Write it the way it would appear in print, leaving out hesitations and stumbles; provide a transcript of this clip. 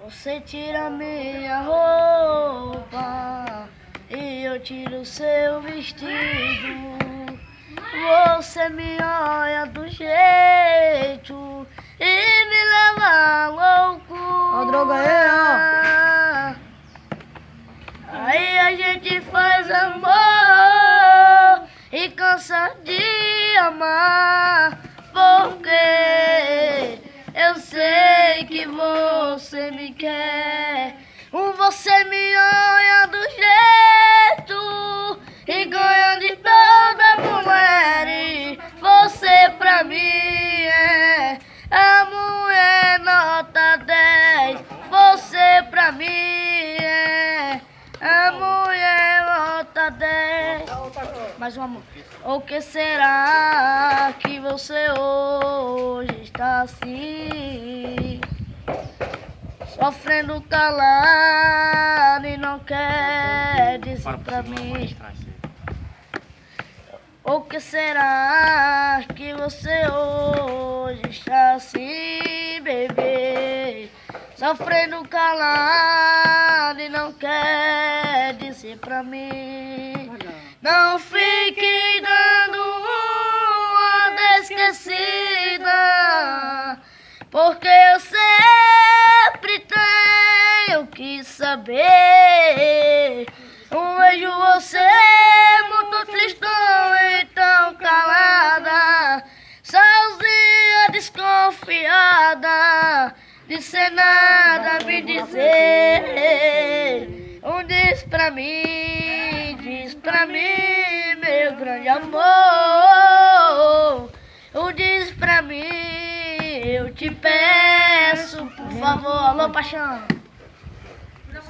Você tira minha roupa e eu tiro seu vestido. Você me olha do jeito e me leva à loucura. Ó, droga aí, ó. Aí a gente faz amor e cansa de amar, porque eu sei que você me quer. Você me olha do jeito e ganha de toda mulher. E você pra mim é a mulher nota 10. Você pra mim é a mulher nota 10. Mais uma música. O que será que você hoje está assim? Sofrendo calado e não quer dizer pra mim. O que será que você hoje está assim, bebê? Sofrendo calado e não quer dizer pra mim. Não fique dando uma esquecida, porque eu sempre tenho que saber. Eu vejo você muito tristão e tão calada, sozinha, desconfiada, de ser nada me dizer. Diz pra mim, meu grande amor. Diz pra mim, eu te peço, por favor. Alô, paixão.